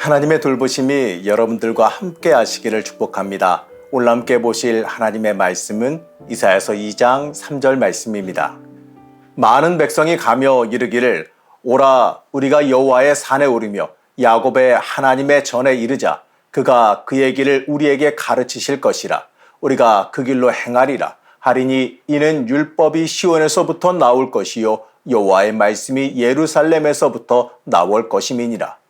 하나님의 돌보심이 여러분들과 함께 하시기를 축복합니다. 오늘 함께 보실 하나님의 말씀은 이사야서 2장 3절 말씀입니다. 많은 백성이 가며 이르기를 오라 우리가 여호와의 산에 오르며 야곱의 하나님의 전에 이르자 그가 그의 길을 우리에게 가르치실 것이라 우리가 그 길로 행하리라 하리니 이는 율법이 시온에서부터 나올 것이요 여호와의 말씀이 예루살렘에서부터 나올 것임이니라.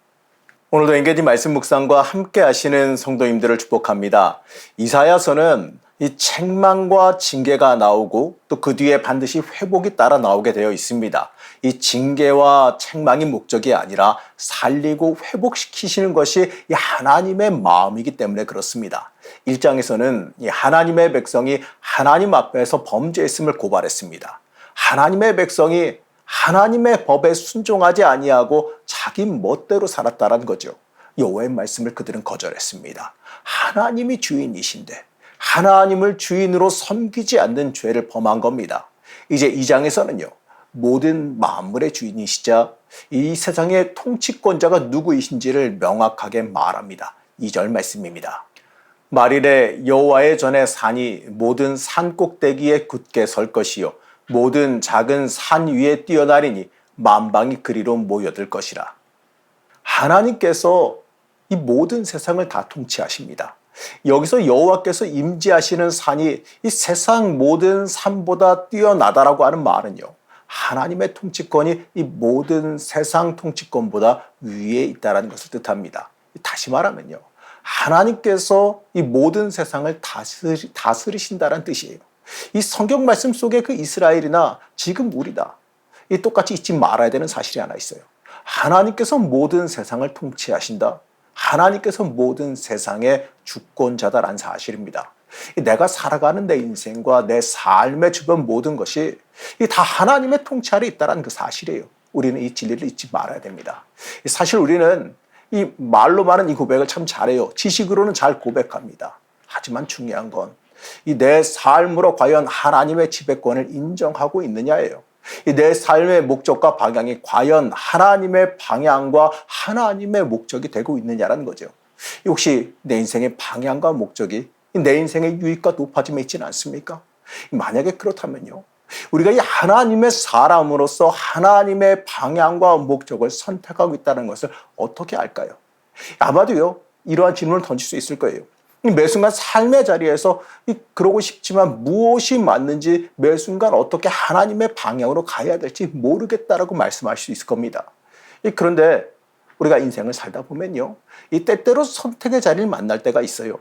오늘도 엔게지 말씀 묵상과 함께 하시는 성도님들을 축복합니다. 이사야서는 이 책망과 징계가 나오고 또 그 뒤에 반드시 회복이 따라 나오게 되어 있습니다. 이 징계와 책망이 목적이 아니라 살리고 회복시키시는 것이 이 하나님의 마음이기 때문에 그렇습니다. 1장에서는 이 하나님의 백성이 하나님 앞에서 범죄했음을 고발했습니다. 하나님의 백성이 하나님의 법에 순종하지 아니하고 자기 멋대로 살았다는 거죠. 여호와의 말씀을 그들은 거절했습니다. 하나님이 주인이신데 하나님을 주인으로 섬기지 않는 죄를 범한 겁니다. 이제 2장에서는요. 모든 만물의 주인이시자 이 세상의 통치권자가 누구이신지를 명확하게 말합니다. 2절 말씀입니다. 말일에 여호와의 전에 산이 모든 산 꼭대기에 굳게 설 것이요 모든 작은 산 위에 뛰어나리니 만방이 그리로 모여들 것이라. 하나님께서 이 모든 세상을 다 통치하십니다. 여기서 여호와께서 임재하시는 산이 이 세상 모든 산보다 뛰어나다라고 하는 말은요. 하나님의 통치권이 이 모든 세상 통치권보다 위에 있다는 것을 뜻합니다. 다시 말하면요. 하나님께서 이 모든 세상을 다스리신다는 뜻이에요. 이 성경 말씀 속에 그 이스라엘이나 지금 우리다. 이 똑같이 잊지 말아야 되는 사실이 하나 있어요. 하나님께서 모든 세상을 통치하신다. 하나님께서 모든 세상의 주권자다라는 사실입니다. 내가 살아가는 내 인생과 내 삶의 주변 모든 것이 다 하나님의 통치 아래 있다는 그 사실이에요. 우리는 이 진리를 잊지 말아야 됩니다. 사실 우리는 이 말로만은 이 고백을 참 잘해요. 지식으로는 잘 고백합니다. 하지만 중요한 건 이 내 삶으로 과연 하나님의 지배권을 인정하고 있느냐예요. 이 내 삶의 목적과 방향이 과연 하나님의 방향과 하나님의 목적이 되고 있느냐라는 거죠. 혹시 내 인생의 방향과 목적이 내 인생의 유익과 높아짐에 있지는 않습니까? 만약에 그렇다면요. 우리가 이 하나님의 사람으로서 하나님의 방향과 목적을 선택하고 있다는 것을 어떻게 알까요? 아마도요. 이러한 질문을 던질 수 있을 거예요. 매 순간 삶의 자리에서 그러고 싶지만 무엇이 맞는지 매 순간 어떻게 하나님의 방향으로 가야 될지 모르겠다라고 말씀할 수 있을 겁니다. 그런데 우리가 인생을 살다 보면요. 이 때때로 선택의 자리를 만날 때가 있어요.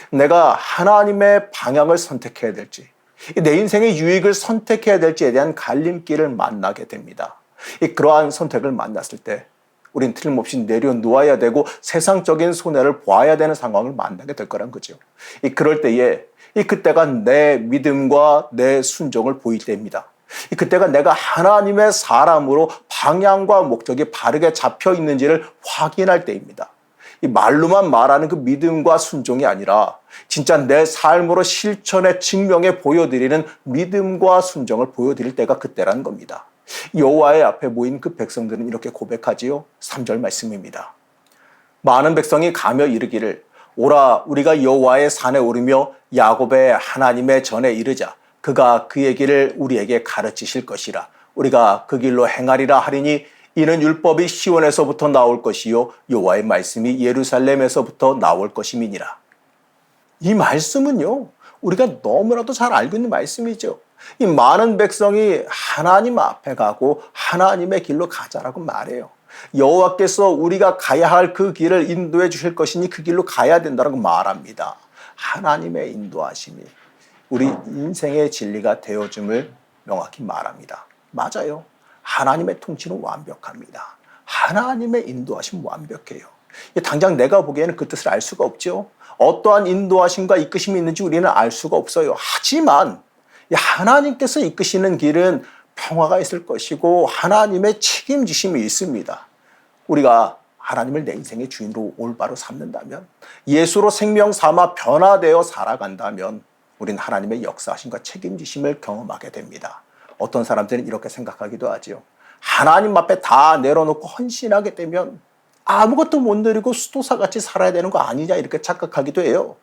내가 하나님의 방향을 선택해야 될지 내 인생의 유익을 선택해야 될지에 대한 갈림길을 만나게 됩니다. 그러한 선택을 만났을 때 우린 틀림없이 내려놓아야 되고 세상적인 손해를 봐야 되는 상황을 만나게 될 거란 거죠. 그럴 때에 그때가 내 믿음과 내 순종을 보일 때입니다. 그때가 내가 하나님의 사람으로 방향과 목적이 바르게 잡혀 있는지를 확인할 때입니다. 이 말로만 말하는 그 믿음과 순종이 아니라 진짜 내 삶으로 실천에 증명해 보여드리는 믿음과 순종을 보여드릴 때가 그때라는 겁니다. 여호와의 앞에 모인 그 백성들은 이렇게 고백하지요. 3절 말씀입니다. 많은 백성이 가며 이르기를 오라 우리가 여호와의 산에 오르며 야곱의 하나님의 전에 이르자 그가 그의 길을 우리에게 가르치실 것이라 우리가 그 길로 행하리라 하리니 이는 율법이 시온에서부터 나올 것이요 여호와의 말씀이 예루살렘에서부터 나올 것임이니라. 이 말씀은요. 우리가 너무나도 잘 알고 있는 말씀이죠. 이 많은 백성이 하나님 앞에 가고 하나님의 길로 가자라고 말해요. 여호와께서 우리가 가야 할 그 길을 인도해 주실 것이니 그 길로 가야 된다고 말합니다. 하나님의 인도하심이 우리 인생의 진리가 되어줌을 명확히 말합니다. 맞아요. 하나님의 통치는 완벽합니다. 하나님의 인도하심 완벽해요. 당장 내가 보기에는 그 뜻을 알 수가 없죠. 어떠한 인도하심과 이끄심이 있는지 우리는 알 수가 없어요. 하지만 하나님께서 이끄시는 길은 평화가 있을 것이고 하나님의 책임지심이 있습니다. 우리가 하나님을 내 인생의 주인으로 올바로 삼는다면 예수로 생명 삼아 변화되어 살아간다면 우리는 하나님의 역사하심과 책임지심을 경험하게 됩니다. 어떤 사람들은 이렇게 생각하기도 하죠. 하나님 앞에 다 내려놓고 헌신하게 되면 아무것도 못 누리고 수도사같이 살아야 되는 거 아니냐 이렇게 착각하기도 해요.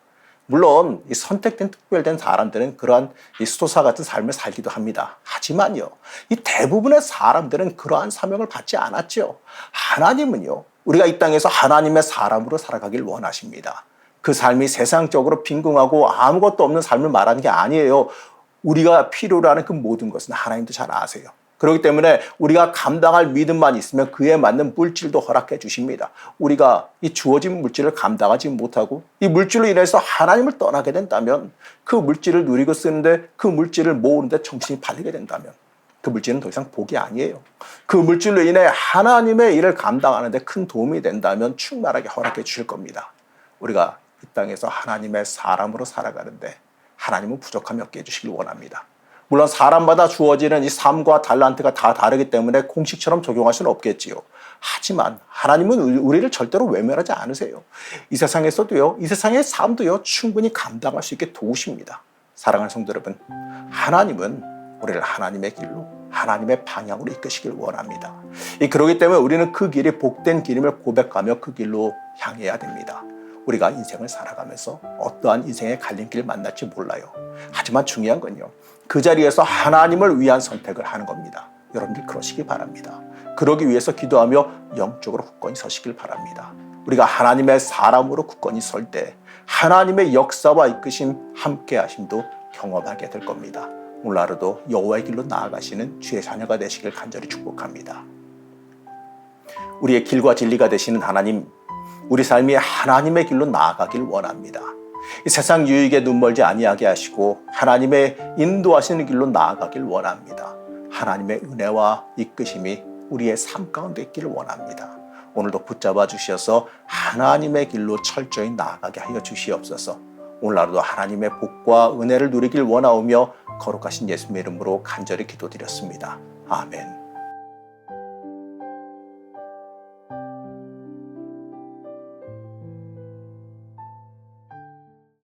물론 이 선택된 특별된 사람들은 그러한 이 수도사 같은 삶을 살기도 합니다. 하지만요, 이 대부분의 사람들은 그러한 사명을 받지 않았죠. 하나님은요, 우리가 이 땅에서 하나님의 사람으로 살아가길 원하십니다. 그 삶이 세상적으로 빈궁하고 아무것도 없는 삶을 말하는 게 아니에요. 우리가 필요로 하는 그 모든 것은 하나님도 잘 아세요. 그렇기 때문에 우리가 감당할 믿음만 있으면 그에 맞는 물질도 허락해 주십니다. 우리가 이 주어진 물질을 감당하지 못하고 이 물질로 인해서 하나님을 떠나게 된다면, 그 물질을 누리고 쓰는데, 그 물질을 모으는데 정신이 팔리게 된다면 그 물질은 더 이상 복이 아니에요. 그 물질로 인해 하나님의 일을 감당하는 데 큰 도움이 된다면 충만하게 허락해 주실 겁니다. 우리가 이 땅에서 하나님의 사람으로 살아가는데 하나님은 부족함이 없게 해주시길 원합니다. 물론 사람마다 주어지는 이 삶과 달란트가 다 다르기 때문에 공식처럼 적용할 수는 없겠지요. 하지만 하나님은 우리를 절대로 외면하지 않으세요. 이 세상에서도요, 이 세상의 삶도요, 충분히 감당할 수 있게 도우십니다. 사랑하는 성도 여러분, 하나님은 우리를 하나님의 길로, 하나님의 방향으로 이끄시길 원합니다. 그렇기 때문에 우리는 그 길이 복된 길임을 고백하며 그 길로 향해야 됩니다. 우리가 인생을 살아가면서 어떠한 인생의 갈림길을 만날지 몰라요. 하지만 중요한 건요, 그 자리에서 하나님을 위한 선택을 하는 겁니다. 여러분들 그러시길 바랍니다. 그러기 위해서 기도하며 영적으로 굳건히 서시길 바랍니다. 우리가 하나님의 사람으로 굳건히 설 때 하나님의 역사와 이끄심, 함께 하심도 경험하게 될 겁니다. 오늘 하루도 여호와의 길로 나아가시는 주의 자녀가 되시길 간절히 축복합니다. 우리의 길과 진리가 되시는 하나님, 우리 삶이 하나님의 길로 나아가길 원합니다. 이 세상 유익에 눈멀지 아니하게 하시고 하나님의 인도하시는 길로 나아가길 원합니다. 하나님의 은혜와 이끄심이 우리의 삶 가운데 있기를 원합니다. 오늘도 붙잡아 주셔서 하나님의 길로 철저히 나아가게 하여 주시옵소서. 오늘 하루도 하나님의 복과 은혜를 누리길 원하오며 거룩하신 예수님의 이름으로 간절히 기도드렸습니다. 아멘.